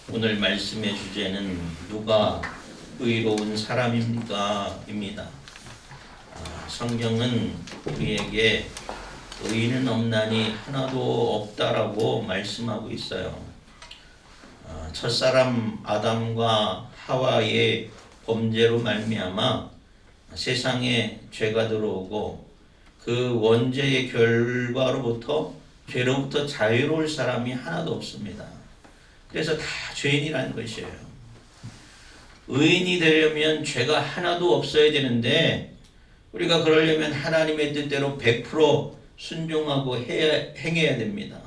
오늘 말씀의 주제는 누가 의로운 사람입니까? 입니다. 성경은 우리에게 의인은 없나니 하나도 없다라고 말씀하고 있어요. 첫사람 아담과 하와의 범죄로 말미암아 세상에 죄가 들어오고 그 원죄의 결과로부터 죄로부터 자유로울 사람이 하나도 없습니다. 그래서 다 죄인이라는 것이에요. 의인이 되려면 죄가 하나도 없어야 되는데 우리가 그러려면 하나님의 뜻대로 100% 순종하고 행해야 됩니다.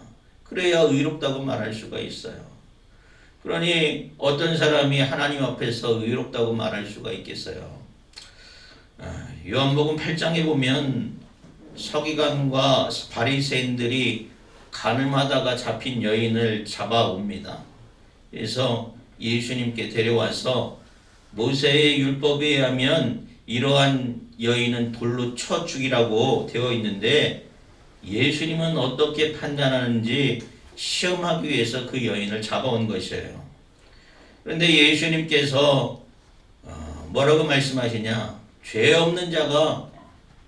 그래야 의롭다고 말할 수가 있어요. 그러니 어떤 사람이 하나님 앞에서 의롭다고 말할 수가 있겠어요? 요한복음 8장에 보면 서기관과 바리새인들이 간음하다가 잡힌 여인을 잡아옵니다. 그래서 예수님께 데려와서 모세의 율법에 의하면 이러한 여인은 돌로 쳐 죽이라고 되어 있는데 예수님은 어떻게 판단하는지 시험하기 위해서 그 여인을 잡아온 것이에요. 그런데 예수님께서 뭐라고 말씀하시냐? 죄 없는 자가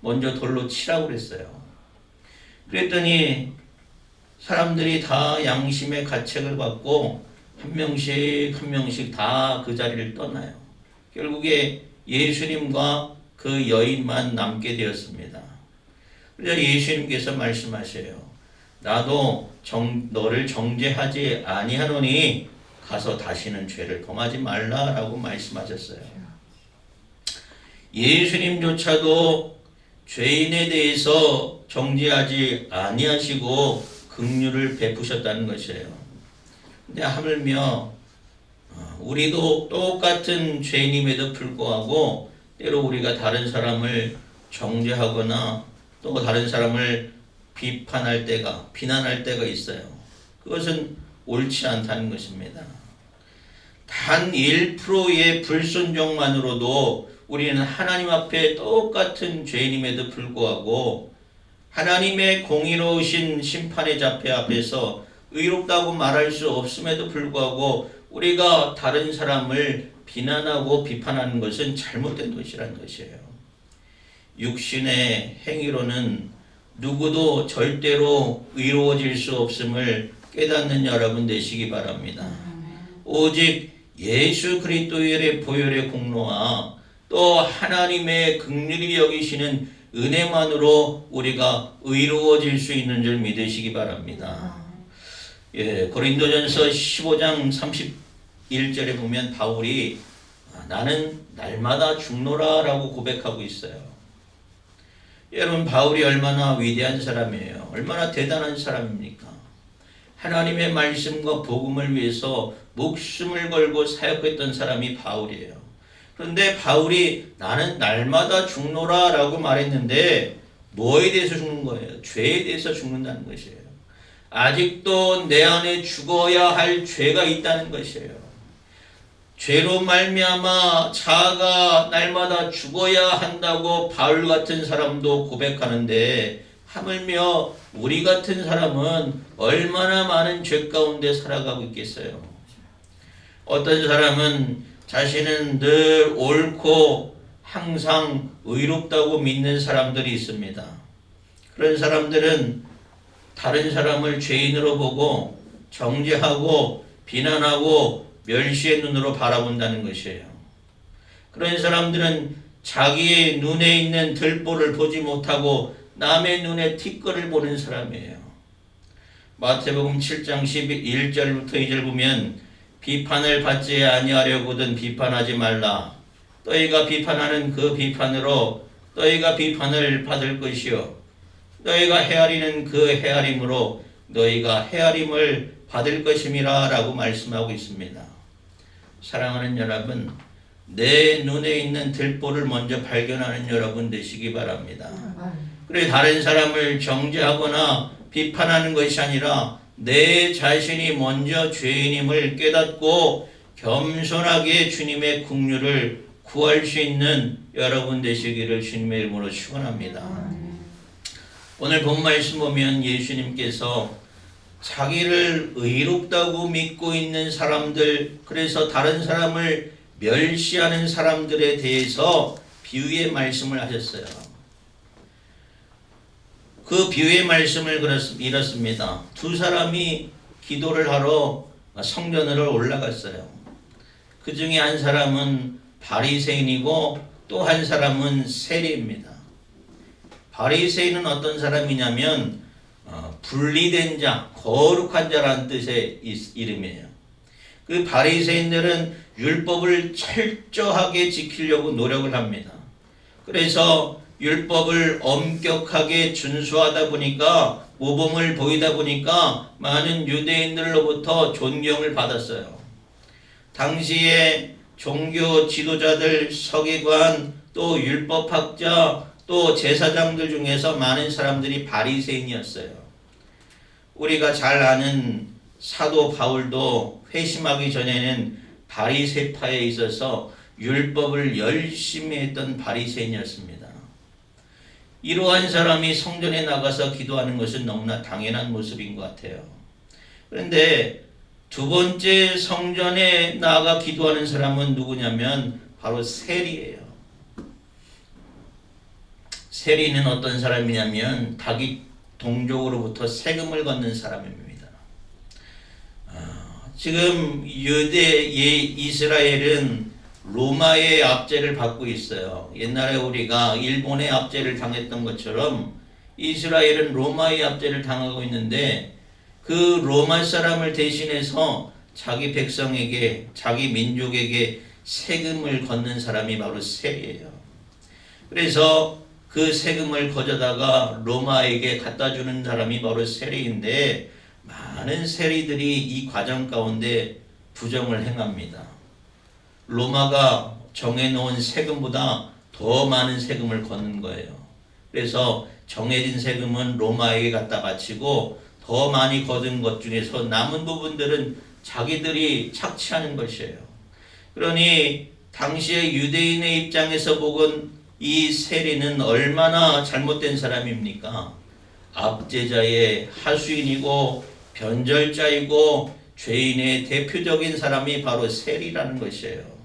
먼저 돌로 치라고 그랬어요. 그랬더니 사람들이 다 양심의 가책을 받고 한 명씩 다 그 자리를 떠나요. 결국에 예수님과 그 여인만 남게 되었습니다. 그래서 예수님께서 말씀하셔요. 나도 너를 정죄하지 아니하노니 가서 다시는 죄를 범하지 말라라고 말씀하셨어요. 예수님조차도 죄인에 대해서 정죄하지 아니하시고 긍휼을 베푸셨다는 것이에요. 근데 하물며 우리도 똑같은 죄인임에도 불구하고 때로 우리가 다른 사람을 정죄하거나 또 다른 사람을 비난할 때가 있어요. 그것은 옳지 않다는 것입니다. 단 1%의 불순종만으로도 우리는 하나님 앞에 똑같은 죄인임에도 불구하고 하나님의 공의로우신 심판의 자폐 앞에서 의롭다고 말할 수 없음에도 불구하고 우리가 다른 사람을 비난하고 비판하는 것은 잘못된 것이라는 것이에요. 육신의 행위로는 누구도 절대로 의로워질 수 없음을 깨닫는 여러분 되시기 바랍니다. 오직 예수 그리스도의 보혈의 공로와 또 하나님의 긍휼히 여기시는 은혜만으로 우리가 의로워질 수 있는 줄 믿으시기 바랍니다. 고린도전서 15장 31절에 보면 바울이 나는 날마다 죽노라 라고 고백하고 있어요. 여러분, 바울이 얼마나 위대한 사람이에요. 얼마나 대단한 사람입니까? 하나님의 말씀과 복음을 위해서 목숨을 걸고 사역했던 사람이 바울이에요. 그런데 바울이 나는 날마다 죽노라 라고 말했는데 뭐에 대해서 죽는 거예요? 죄에 대해서 죽는다는 것이에요. 아직도 내 안에 죽어야 할 죄가 있다는 것이에요. 죄로 말미암아 자아가 날마다 죽어야 한다고 바울 같은 사람도 고백하는데 하물며 우리 같은 사람은 얼마나 많은 죄 가운데 살아가고 있겠어요. 어떤 사람은 자신은 늘 옳고 항상 의롭다고 믿는 사람들이 있습니다. 그런 사람들은 다른 사람을 죄인으로 보고 정죄하고 비난하고 멸시의 눈으로 바라본다는 것이에요. 그런 사람들은 자기의 눈에 있는 들보를 보지 못하고 남의 눈에 티끌을 보는 사람이에요. 마태복음 7장 11절부터 2절 보면 비판을 받지 아니하려거든 비판하지 말라. 너희가 비판하는 그 비판으로 너희가 비판을 받을 것이요 너희가 헤아리는 그 헤아림으로 너희가 헤아림을 받을 것임이라 라고 말씀하고 있습니다. 사랑하는 여러분, 내 눈에 있는 들보를 먼저 발견하는 여러분 되시기 바랍니다. 그래 다른 사람을 정죄하거나 비판하는 것이 아니라 내 자신이 먼저 죄인임을 깨닫고 겸손하게 주님의 긍휼을 구할 수 있는 여러분 되시기를 주님의 이름으로 축원합니다. 오늘 본 말씀 보면 예수님께서 자기를 의롭다고 믿고 있는 사람들, 그래서 다른 사람을 멸시하는 사람들에 대해서 비유의 말씀을 하셨어요. 그 비유의 말씀을 이렇습니다. 두 사람이 기도를 하러 성전으로 올라갔어요. 그 중에 한 사람은 바리새인이고 또 한 사람은 세리입니다. 바리새인은 어떤 사람이냐면 분리된 자, 거룩한 자라는 뜻의 이름이에요. 그 바리새인들은 율법을 철저하게 지키려고 노력을 합니다. 그래서 율법을 엄격하게 준수하다 보니까, 모범을 보이다 보니까 많은 유대인들로부터 존경을 받았어요. 당시에 종교 지도자들, 서기관, 또 율법학자, 또 제사장들 중에서 많은 사람들이 바리새인이었어요. 우리가 잘 아는 사도 바울도 회심하기 전에는 바리새파에 있어서 율법을 열심히 했던 바리새인이었습니다. 이러한 사람이 성전에 나가서 기도하는 것은 너무나 당연한 모습인 것 같아요. 그런데 두 번째 성전에 나가 기도하는 사람은 누구냐면 바로 세리예요. 세리는 어떤 사람이냐면 자기 동족으로부터 세금을 걷는 사람입니다. 지금 이스라엘은 로마의 압제를 받고 있어요. 옛날에 우리가 일본의 압제를 당했던 것처럼 이스라엘은 로마의 압제를 당하고 있는데, 그 로마 사람을 대신해서 자기 백성에게, 자기 민족에게 세금을 걷는 사람이 바로 세리예요. 그래서 그 세금을 거저다가 로마에게 갖다 주는 사람이 바로 세리인데, 많은 세리들이 이 과정 가운데 부정을 행합니다. 로마가 정해놓은 세금보다 더 많은 세금을 걷는 거예요. 그래서 정해진 세금은 로마에게 갖다 바치고 더 많이 거둔 것 중에서 남은 부분들은 자기들이 착취하는 것이에요. 그러니 당시의 유대인의 입장에서 보건 이 세리는 얼마나 잘못된 사람입니까? 압제자의 하수인이고 변절자이고 죄인의 대표적인 사람이 바로 세리라는 것이에요.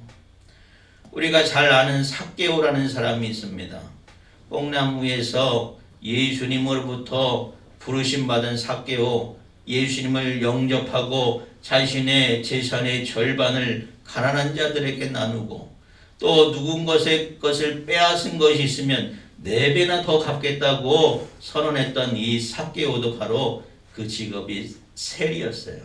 우리가 잘 아는 삭개오라는 사람이 있습니다. 뽕나무에서 예수님으로부터 부르심받은 삭개오, 예수님을 영접하고 자신의 재산의 절반을 가난한 자들에게 나누고, 또 누군 것을 빼앗은 것이 있으면 4배나 더 갚겠다고 선언했던 이 삭개오도 바로 그 직업이 세리였어요.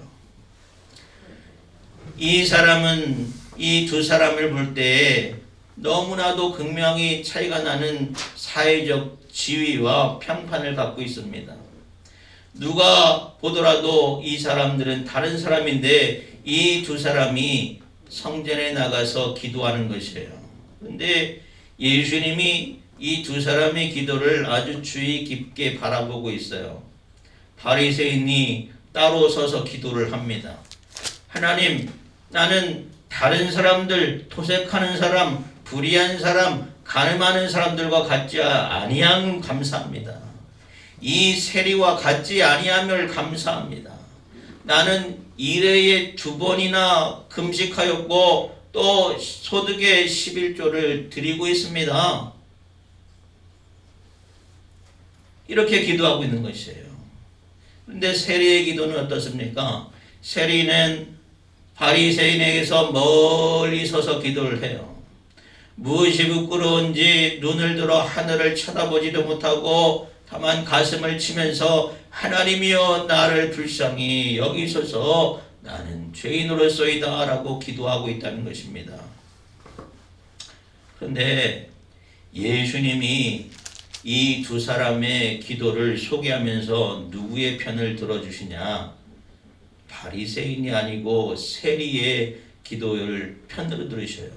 이 사람은 이 두 사람을 볼 때에 너무나도 극명히 차이가 나는 사회적 지위와 평판을 갖고 있습니다. 누가 보더라도 이 사람들은 다른 사람인데 이 두 사람이 성전에 나가서 기도하는 것이에요. 그런데 예수님이 이 두 사람의 기도를 아주 주의 깊게 바라보고 있어요. 바리새인이 따로 서서 기도를 합니다. 하나님, 나는 다른 사람들, 토색하는 사람, 불의한 사람, 가늠하는 사람들과 같지 아니함 감사합니다. 이 세리와 같지 아니함을 감사합니다. 나는 일회에 2번이나 금식하였고 또 소득의 11조를 드리고 있습니다. 이렇게 기도하고 있는 것이에요. 그런데 세리의 기도는 어떻습니까? 세리는 바리새인에게서 멀리 서서 기도를 해요. 무엇이 부끄러운지 눈을 들어 하늘을 쳐다보지도 못하고 다만 가슴을 치면서 하나님이여 나를 불쌍히 여기소서 나는 죄인으로서이다 라고 기도하고 있다는 것입니다. 그런데 예수님이 이 두 사람의 기도를 소개하면서 누구의 편을 들어주시냐? 바리새인이 아니고 세리의 기도를 편으로 들으셔요.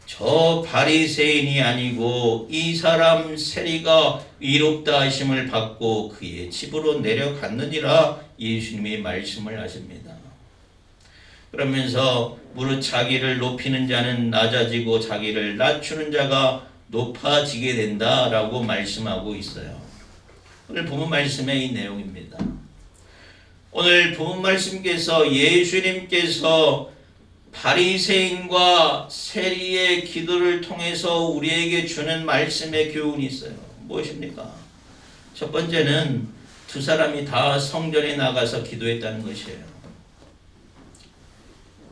저 바리새인이 아니고 이 사람 세리가 의롭다 하심을 받고 그의 집으로 내려갔느니라 예수님이 말씀을 하십니다. 그러면서 무릇 자기를 높이는 자는 낮아지고 자기를 낮추는 자가 높아지게 된다라고 말씀하고 있어요. 오늘 본문 말씀의 이 내용입니다. 오늘 본 말씀께서 예수님께서 바리새인과 세리의 기도를 통해서 우리에게 주는 말씀의 교훈이 있어요. 무엇입니까? 첫 번째는 두 사람이 다 성전에 나가서 기도했다는 것이에요.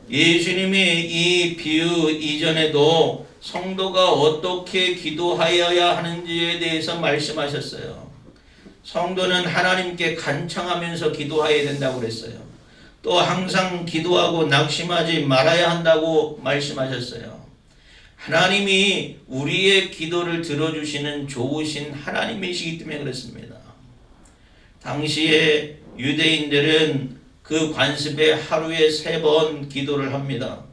예수님이 이 비유 이전에도 성도가 어떻게 기도하여야 하는지에 대해서 말씀하셨어요. 성도는 하나님께 간청하면서 기도해야 된다고 그랬어요. 또 항상 기도하고 낙심하지 말아야 한다고 말씀하셨어요. 하나님이 우리의 기도를 들어주시는 좋으신 하나님이시기 때문에 그렇습니다. 당시에 유대인들은 그 관습에 하루에 3번 기도를 합니다.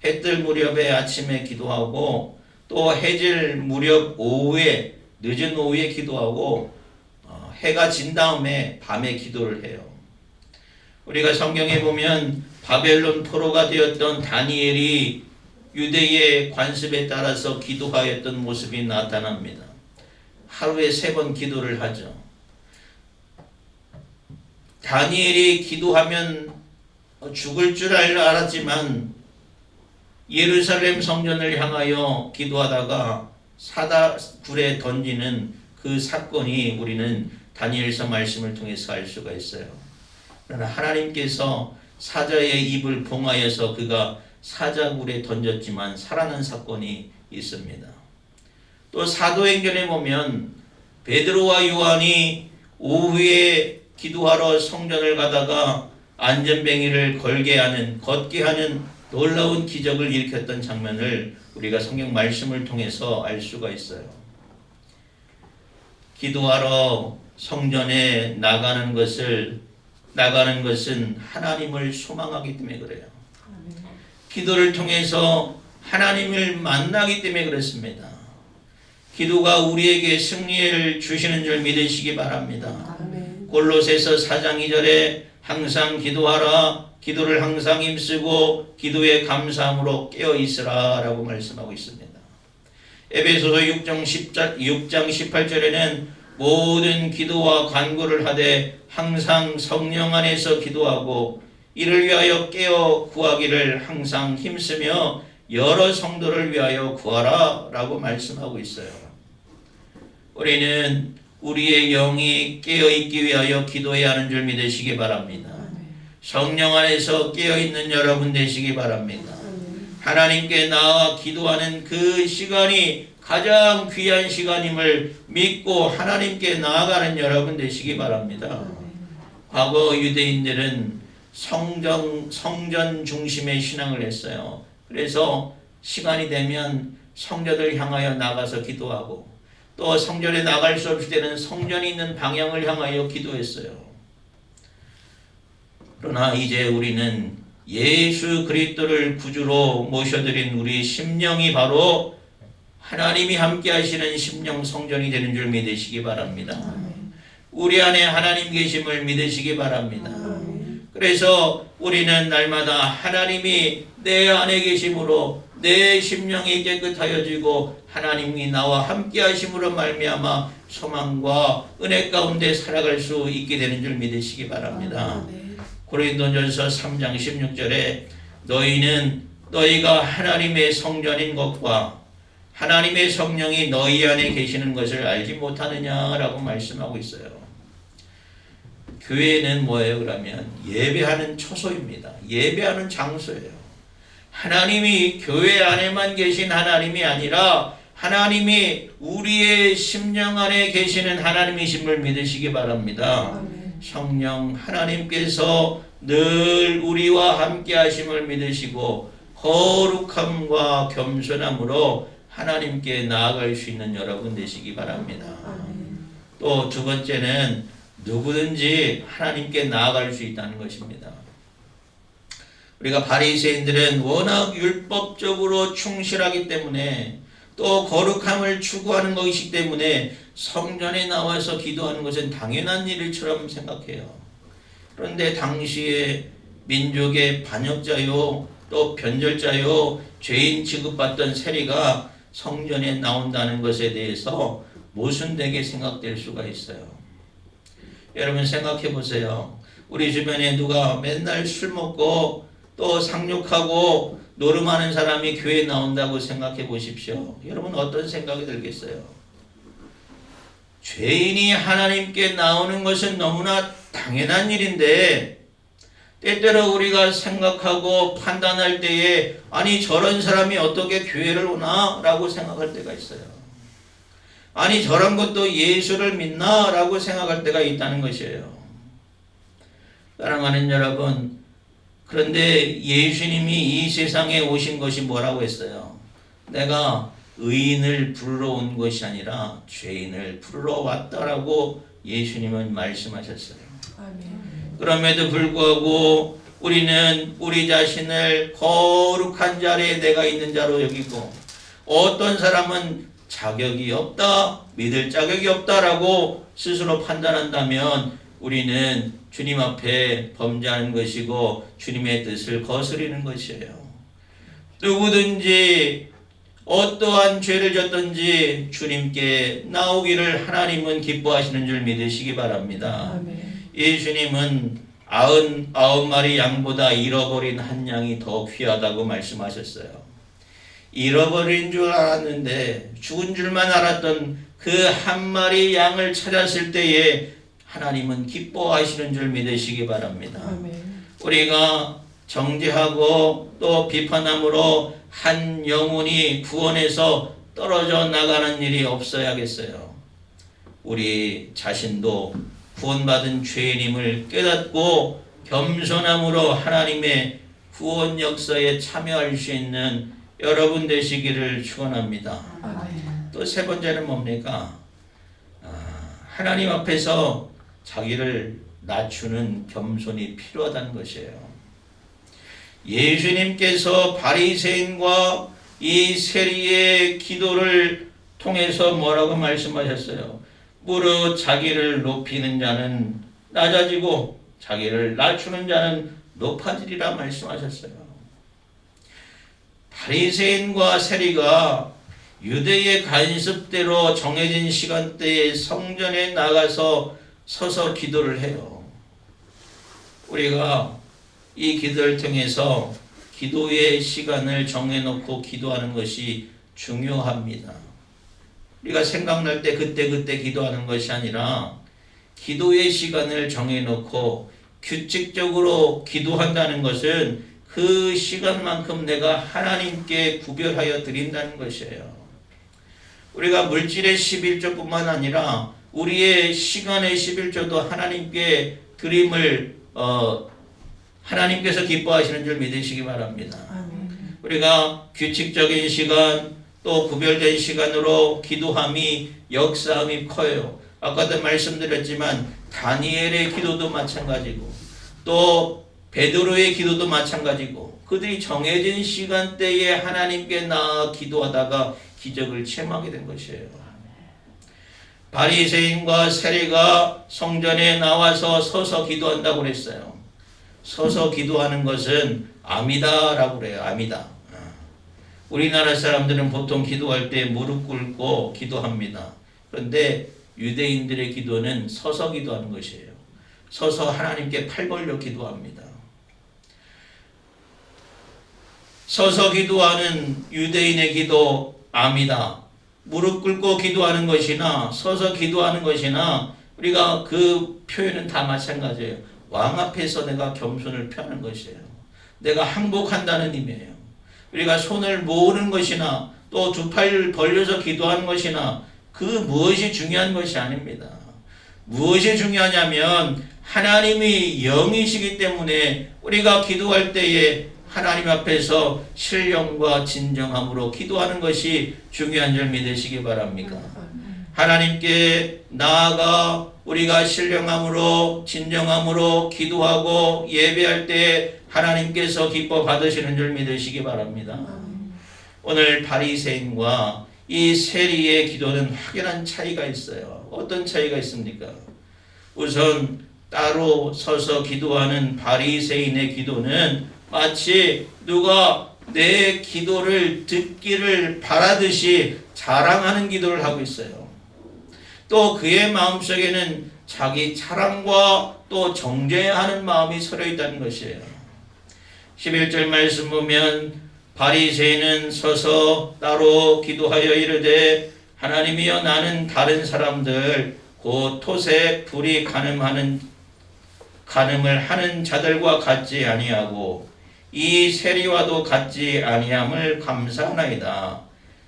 해 뜰 무렵에 아침에 기도하고 또 해질 무렵 오후에 늦은 오후에 기도하고 해가 진 다음에 밤에 기도를 해요. 우리가 성경에 보면 바벨론 포로가 되었던 다니엘이 유대의 관습에 따라서 기도하였던 모습이 나타납니다. 하루에 3번 기도를 하죠. 다니엘이 기도하면 죽을 줄 알았지만 예루살렘 성전을 향하여 기도하다가 사다굴에 던지는 그 사건이 우리는 다니엘서 말씀을 통해서 알 수가 있어요. 그러나 하나님께서 사자의 입을 봉하여서 그가 사자굴에 던졌지만 살아난 사건이 있습니다. 또 사도행전에 보면 베드로와 요한이 오후에 기도하러 성전을 가다가 안전뱅이를 걷게 하는 놀라운 기적을 일으켰던 장면을 우리가 성경 말씀을 통해서 알 수가 있어요. 기도하러 성전에 나가는 것은 하나님을 소망하기 때문에 그래요. 기도를 통해서 하나님을 만나기 때문에 그렇습니다. 기도가 우리에게 승리를 주시는 줄 믿으시기 바랍니다. 골로새서 4장 2절에 항상 기도하라, 기도를 항상 힘쓰고 기도에 감사함으로 깨어있으라 라고 말씀하고 있습니다. 에베소서 6장 18절에는 모든 기도와 간구를 하되 항상 성령 안에서 기도하고 이를 위하여 깨어 구하기를 항상 힘쓰며 여러 성도를 위하여 구하라 라고 말씀하고 있어요. 우리는 우리의 영이 깨어있기 위하여 기도해야 하는 줄 믿으시기 바랍니다. 성령 안에서 깨어있는 여러분 되시기 바랍니다. 하나님께 나아 기도하는 그 시간이 가장 귀한 시간임을 믿고 하나님께 나아가는 여러분 되시기 바랍니다. 과거 유대인들은 성전 중심의 신앙을 했어요. 그래서 시간이 되면 성전을 향하여 나가서 기도하고 또 성전에 나갈 수 없을 때는 성전이 있는 방향을 향하여 기도했어요. 그러나 이제 우리는 예수 그리스도를 구주로 모셔드린 우리 심령이 바로 하나님이 함께 하시는 심령 성전이 되는 줄 믿으시기 바랍니다. 우리 안에 하나님 계심을 믿으시기 바랍니다. 그래서 우리는 날마다 하나님이 내 안에 계심으로 내 심령이 깨끗하여지고 하나님이 나와 함께 하심으로 말미암아 소망과 은혜 가운데 살아갈 수 있게 되는 줄 믿으시기 바랍니다. 고린도전서 3장 16절에 너희가 하나님의 성전인 것과 하나님의 성령이 너희 안에 계시는 것을 알지 못하느냐라고 말씀하고 있어요. 교회는 뭐예요? 그러면 예배하는 처소입니다. 예배하는 장소예요. 하나님이 교회 안에만 계신 하나님이 아니라 하나님이 우리의 심령 안에 계시는 하나님이심을 믿으시기 바랍니다. 성령 하나님께서 늘 우리와 함께 하심을 믿으시고 거룩함과 겸손함으로 하나님께 나아갈 수 있는 여러분 되시기 바랍니다. 또 두 번째는 누구든지 하나님께 나아갈 수 있다는 것입니다. 우리가 바리새인들은 워낙 율법적으로 충실하기 때문에 또 거룩함을 추구하는 것이기 때문에 성전에 나와서 기도하는 것은 당연한 일처럼 생각해요. 그런데 당시에 민족의 반역자요 또 변절자요 죄인 취급받던 세리가 성전에 나온다는 것에 대해서 모순되게 생각될 수가 있어요. 여러분 생각해 보세요. 우리 주변에 누가 맨날 술 먹고 또 상욕하고 노름하는 사람이 교회에 나온다고 생각해 보십시오. 여러분 어떤 생각이 들겠어요? 죄인이 하나님께 나오는 것은 너무나 당연한 일인데 때때로 우리가 생각하고 판단할 때에 아니 저런 사람이 어떻게 교회를 오나? 라고 생각할 때가 있어요. 아니 저런 것도 예수를 믿나? 라고 생각할 때가 있다는 것이에요. 사랑하는 여러분, 그런데 예수님이 이 세상에 오신 것이 뭐라고 했어요? 내가 의인을 부르러 온 것이 아니라 죄인을 부르러 왔다라고 예수님은 말씀하셨어요. 아멘. 그럼에도 불구하고 우리는 우리 자신을 거룩한 자리에 내가 있는 자로 여기고 어떤 사람은 자격이 없다, 믿을 자격이 없다라고 스스로 판단한다면 우리는 주님 앞에 범죄하는 것이고 주님의 뜻을 거스르는 것이에요. 누구든지 어떠한 죄를 졌든지 주님께 나오기를 하나님은 기뻐하시는 줄 믿으시기 바랍니다. 아멘. 예수님은 99마리 양보다 잃어버린 한 양이 더 귀하다고 말씀하셨어요. 잃어버린 줄 알았는데 죽은 줄만 알았던 그 한 마리 양을 찾았을 때에 하나님은 기뻐하시는 줄 믿으시기 바랍니다. 아멘. 우리가 정죄하고 또 비판함으로 한 영혼이 구원에서 떨어져 나가는 일이 없어야겠어요. 우리 자신도 구원받은 죄인임을 깨닫고 겸손함으로 하나님의 구원 역사에 참여할 수 있는 여러분 되시기를 축원합니다. 아멘. 또 세 번째는 뭡니까? 하나님 앞에서 자기를 낮추는 겸손이 필요하다는 것이에요. 예수님께서 바리새인과 이 세리의 기도를 통해서 뭐라고 말씀하셨어요? 무릇 자기를 높이는 자는 낮아지고 자기를 낮추는 자는 높아지리라 말씀하셨어요. 바리새인과 세리가 유대의 관습대로 정해진 시간대에 성전에 나가서 서서 기도를 해요. 우리가 이 기도를 통해서 기도의 시간을 정해놓고 기도하는 것이 중요합니다. 우리가 생각날 때 그때 기도하는 것이 아니라 기도의 시간을 정해놓고 규칙적으로 기도한다는 것은 그 시간만큼 내가 하나님께 구별하여 드린다는 것이에요. 우리가 물질의 11조뿐만 아니라 우리의 시간의 11조도 하나님께 드림을 하나님께서 기뻐하시는 줄 믿으시기 바랍니다. 아멘. 우리가 규칙적인 시간 또 구별된 시간으로 기도함이 역사함이 커요. 아까도 말씀드렸지만 다니엘의 기도도 마찬가지고 또 베드로의 기도도 마찬가지고 그들이 정해진 시간대에 하나님께 나아 기도하다가 기적을 체험하게 된 것이에요. 바리새인과 세리가 성전에 나와서 서서 기도한다고 그랬어요. 서서 기도하는 것은 아미다라고 그래요. 아미다. 우리나라 사람들은 보통 기도할 때 무릎 꿇고 기도합니다. 그런데 유대인들의 기도는 서서 기도하는 것이에요. 서서 하나님께 팔 벌려 기도합니다. 서서 기도하는 유대인의 기도 아미다. 무릎 꿇고 기도하는 것이나 서서 기도하는 것이나 우리가 그 표현은 다 마찬가지예요. 왕 앞에서 내가 겸손을 표하는 것이에요. 내가 항복한다는 의미예요. 우리가 손을 모으는 것이나 또 두 팔을 벌려서 기도하는 것이나 그 무엇이 중요한 것이 아닙니다. 무엇이 중요하냐면 하나님이 영이시기 때문에 우리가 기도할 때에 하나님 앞에서 신령과 진정함으로 기도하는 것이 중요한 줄 믿으시기 바랍니다. 하나님께 나아가 우리가 신령함으로 진정함으로 기도하고 예배할 때 하나님께서 기뻐 받으시는 줄 믿으시기 바랍니다. 오늘 바리새인과 이 세리의 기도는 확연한 차이가 있어요. 어떤 차이가 있습니까? 우선 따로 서서 기도하는 바리새인의 기도는 마치 누가 내 기도를 듣기를 바라듯이 자랑하는 기도를 하고 있어요. 또 그의 마음속에는 자기 자랑과 또 정죄해야 하는 마음이 서려 있다는 것이에요. 11절 말씀 보면 바리새인은 서서 따로 기도하여 이르되 하나님이여 나는 다른 사람들 곧 토색 불이 간음을 하는 자들과 같지 아니하고 이 세리와도 같지 아니함을 감사하나이다.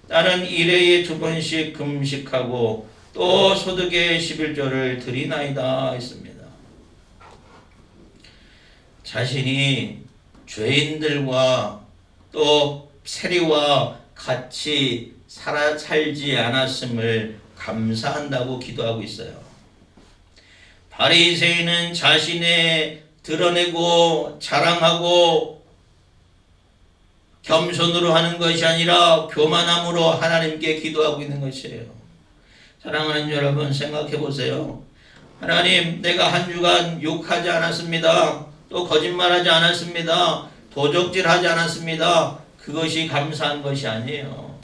나는 일회에 2번씩 금식하고 또 소득의 11조를 드리나이다 했습니다. 자신이 죄인들과 또 세리와 같이 살지 않았음을 감사한다고 기도하고 있어요. 바리새인은 자신의 드러내고 자랑하고 겸손으로 하는 것이 아니라 교만함으로 하나님께 기도하고 있는 것이에요. 사랑하는 여러분 생각해 보세요. 하나님, 내가 한 주간 욕하지 않았습니다. 또 거짓말하지 않았습니다. 도적질하지 않았습니다. 그것이 감사한 것이 아니에요.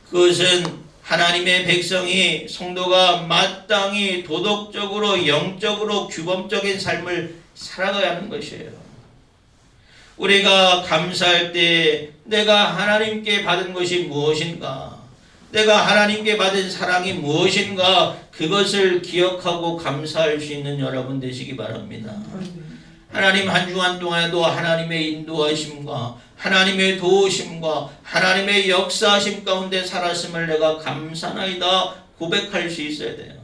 그것은 하나님의 백성이 성도가 마땅히 도덕적으로 영적으로 규범적인 삶을 살아가야 하는 것이에요. 우리가 감사할 때 내가 하나님께 받은 것이 무엇인가? 내가 하나님께 받은 사랑이 무엇인가? 그것을 기억하고 감사할 수 있는 여러분 되시기 바랍니다. 하나님 한 주간 동안에도 하나님의 인도하심과 하나님의 도우심과 하나님의 역사하심 가운데 살았음을 내가 감사나이다 고백할 수 있어야 돼요.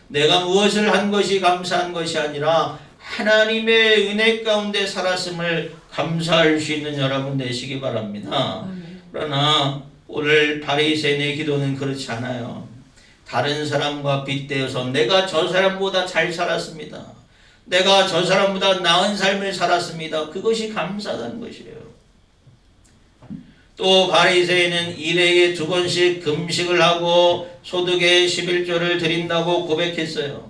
내가 무엇을 한 것이 감사한 것이 아니라 하나님의 은혜 가운데 살았음을 감사할 수 있는 여러분 되시기 바랍니다. 그러나 오늘 바리새인의 기도는 그렇지 않아요. 다른 사람과 빗대어서 내가 저 사람보다 잘 살았습니다. 내가 저 사람보다 나은 삶을 살았습니다. 그것이 감사하다는 것이에요. 또 바리새인은 일회에 2번씩 금식을 하고 소득의 11조를 드린다고 고백했어요.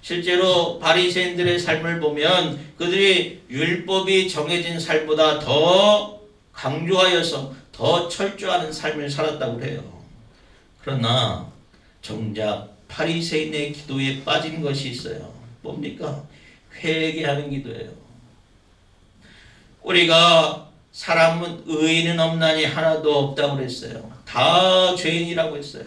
실제로 바리새인들의 삶을 보면 그들이 율법이 정해진 삶보다 더 강조하여서 더 철저한 삶을 살았다고 해요. 그러나 정작 바리새인의 기도에 빠진 것이 있어요. 뭡니까? 회개하는 기도예요. 우리가 사람은 의인은 없나니 하나도 없다고 그랬어요. 다 죄인이라고 했어요.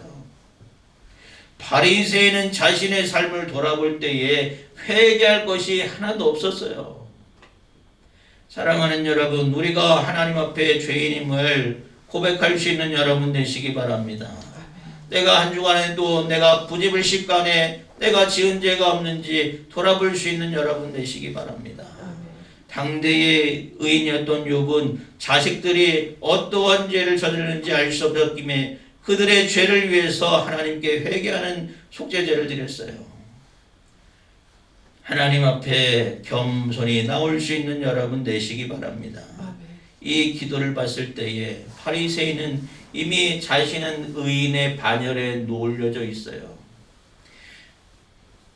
바리새인은 자신의 삶을 돌아볼 때에 회개할 것이 하나도 없었어요. 사랑하는 여러분, 우리가 하나님 앞에 죄인임을 고백할 수 있는 여러분 되시기 바랍니다. 내가 한 주간에도 내가 부지불식간에 내가 지은 죄가 없는지 돌아볼 수 있는 여러분 되시기 바랍니다. 당대의 의인이었던 욥은 자식들이 어떠한 죄를 저질렀는지 알 수 없었기에 그들의 죄를 위해서 하나님께 회개하는 속죄제를 드렸어요. 하나님 앞에 겸손히 나올 수 있는 여러분 되시기 바랍니다. 이 기도를 봤을 때에 바리새인은 이미 자신은 의인의 반열에 놓을려져 있어요.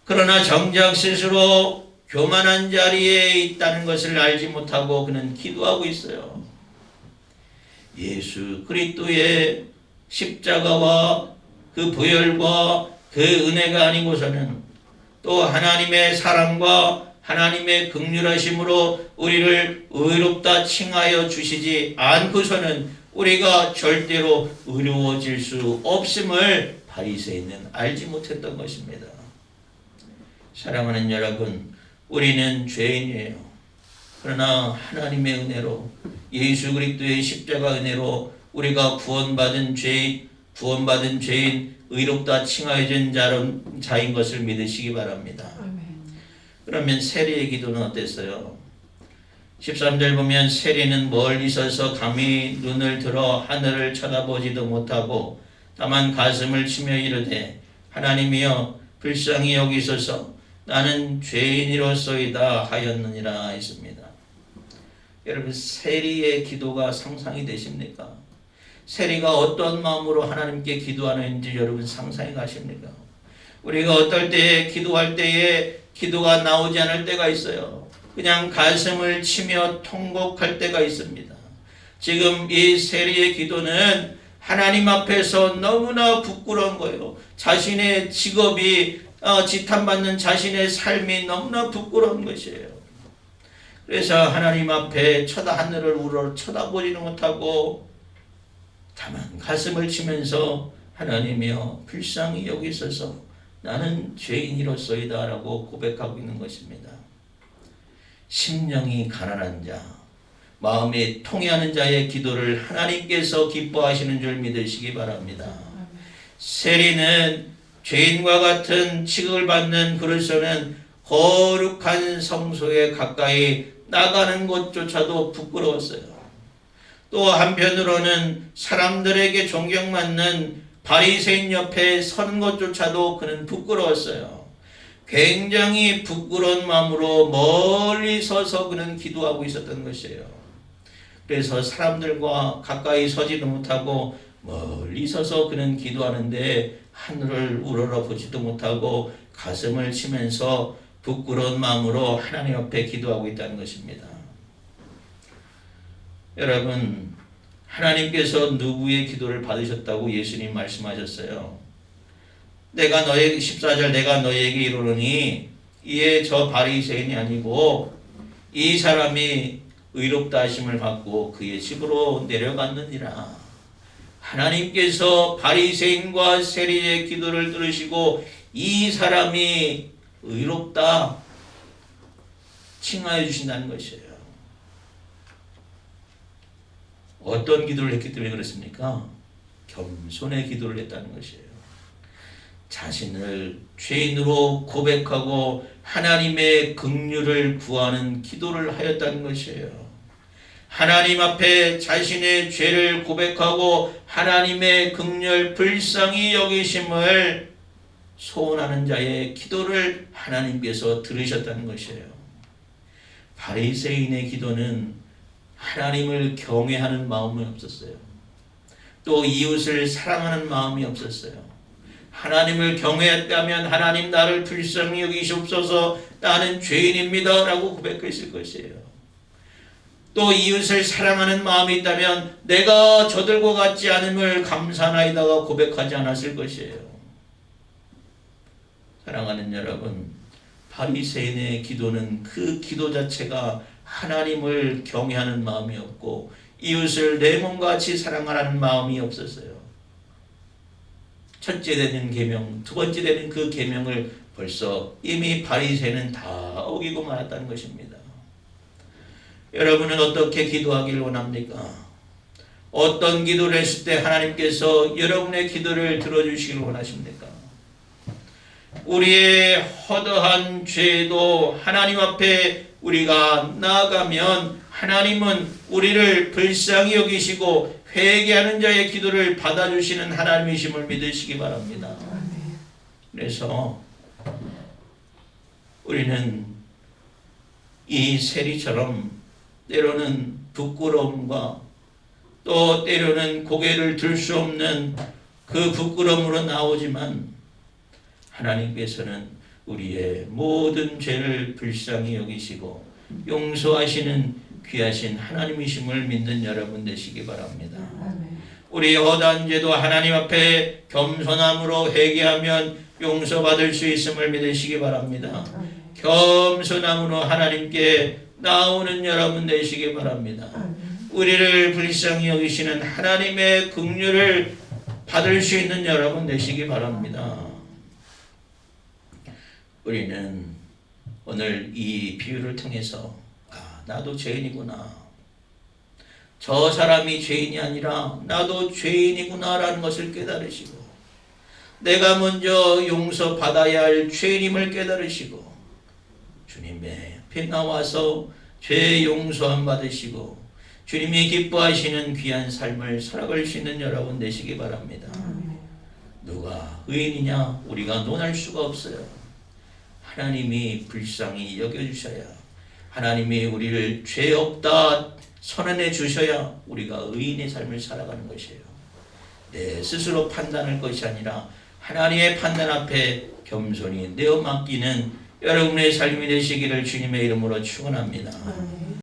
그러나 정작 스스로 교만한 자리에 있다는 것을 알지 못하고 그는 기도하고 있어요. 예수 그리스도의 십자가와 그 부활과 그 은혜가 아니고서는 또 하나님의 사랑과 하나님의 긍휼하심으로 우리를 의롭다 칭하여 주시지 않고서는 우리가 절대로 의로워질 수 없음을 바리새인은 알지 못했던 것입니다. 사랑하는 여러분, 우리는 죄인이에요. 그러나 하나님의 은혜로 예수 그리스도의 십자가 은혜로 우리가 구원받은 죄인, 의롭다 칭하여진 자인 것을 믿으시기 바랍니다. 그러면 세리의 기도는 어땠어요? 13절 보면 세리는 멀리 서서 감히 눈을 들어 하늘을 쳐다보지도 못하고 다만 가슴을 치며 이르되 하나님이여 불쌍히 여기소서 나는 죄인이로소이다 하였느니라 했습니다. 여러분, 세리의 기도가 상상이 되십니까? 세리가 어떤 마음으로 하나님께 기도하는지 여러분 상상이 가십니까? 우리가 어떨 때에 기도할 때에 기도가 나오지 않을 때가 있어요. 그냥 가슴을 치며 통곡할 때가 있습니다. 지금 이 세리의 기도는 하나님 앞에서 너무나 부끄러운 거예요. 자신의 직업이 지탄받는 자신의 삶이 너무나 부끄러운 것이에요. 그래서 하나님 앞에 하늘을 우러러 쳐다보지도 못하고 다만 가슴을 치면서 하나님이여 불쌍히 여기소서 나는 죄인이로소이다 라고 고백하고 있는 것입니다. 심령이 가난한 자, 마음이 통해하는 자의 기도를 하나님께서 기뻐하시는 줄 믿으시기 바랍니다. 세리는 죄인과 같은 취급을 받는 그릇에는 거룩한 성소에 가까이 나가는 것조차도 부끄러웠어요. 또 한편으로는 사람들에게 존경받는 바리새인 옆에 서는 것조차도 그는 부끄러웠어요. 굉장히 부끄러운 마음으로 멀리 서서 그는 기도하고 있었던 것이에요. 그래서 사람들과 가까이 서지도 못하고 멀리 서서 그는 기도하는데 하늘을 우러러 보지도 못하고 가슴을 치면서 부끄러운 마음으로 하나님 앞에 기도하고 있다는 것입니다. 여러분, 하나님께서 누구의 기도를 받으셨다고 예수님 말씀하셨어요. 14절 내가 너희에게 이르노니 이에 저 바리새인이 아니고 이 사람이 의롭다 하심을 받고 그의 집으로 내려갔느니라. 하나님께서 바리새인과 세리의 기도를 들으시고 이 사람이 의롭다 칭하여 주신다는 것이에요. 어떤 기도를 했기 때문에 그렇습니까? 겸손의 기도를 했다는 것이에요. 자신을 죄인으로 고백하고 하나님의 긍휼을 구하는 기도를 하였다는 것이에요. 하나님 앞에 자신의 죄를 고백하고 하나님의 긍휼 불쌍히 여기심을 소원하는 자의 기도를 하나님께서 들으셨다는 것이에요. 바리새인의 기도는 하나님을 경외하는 마음이 없었어요. 또 이웃을 사랑하는 마음이 없었어요. 하나님을 경외했다면 하나님 나를 불쌍히 여기시옵소서 나는 죄인입니다 라고 고백했을 것이에요. 또 이웃을 사랑하는 마음이 있다면 내가 저들과 같지 않음을 감사하나이다가 고백하지 않았을 것이에요. 사랑하는 여러분, 바리새인의 기도는 그 기도 자체가 하나님을 경외하는 마음이 없고 이웃을 내 몸과 같이 사랑하라는 마음이 없었어요. 첫째 되는 계명, 두 번째 되는 그 계명을 벌써 이미 바리새인은 다 어기고 말았다는 것입니다. 여러분은 어떻게 기도하기를 원합니까? 어떤 기도를 했을 때 하나님께서 여러분의 기도를 들어주시길 원하십니까? 우리의 허다한 죄도 하나님 앞에 우리가 나아가면 하나님은 우리를 불쌍히 여기시고 회개하는 자의 기도를 받아주시는 하나님이심을 믿으시기 바랍니다. 그래서 우리는 이 세리처럼 때로는 부끄러움과 또 때로는 고개를 들 수 없는 그 부끄러움으로 나오지만 하나님께서는 우리의 모든 죄를 불쌍히 여기시고 용서하시는 귀하신 하나님이심을 믿는 여러분 되시기 바랍니다. 우리의 허다한 죄도 하나님 앞에 겸손함으로 회개하면 용서받을 수 있음을 믿으시기 바랍니다. 겸손함으로 하나님께 나오는 여러분 되시기 바랍니다. 우리를 불쌍히 여기시는 하나님의 긍휼을 받을 수 있는 여러분 되시기 바랍니다. 우리는 오늘 이 비유를 통해서 나도 죄인이구나. 저 사람이 죄인이 아니라 나도 죄인이구나 라는 것을 깨달으시고 내가 먼저 용서받아야 할 죄인임을 깨달으시고 주님의 앞에 나와서 죄 용서함 받으시고 주님이 기뻐하시는 귀한 삶을 살아갈 수 있는 여러분 되시기 바랍니다. 누가 의인이냐? 우리가 논할 수가 없어요. 하나님이 불쌍히 여겨주셔야 하나님이 우리를 죄 없다 선언해 주셔야 우리가 의인의 삶을 살아가는 것이에요. 내 스스로 판단할 것이 아니라 하나님의 판단 앞에 겸손히 내어 맡기는 여러분의 삶이 되시기를 주님의 이름으로 축원합니다.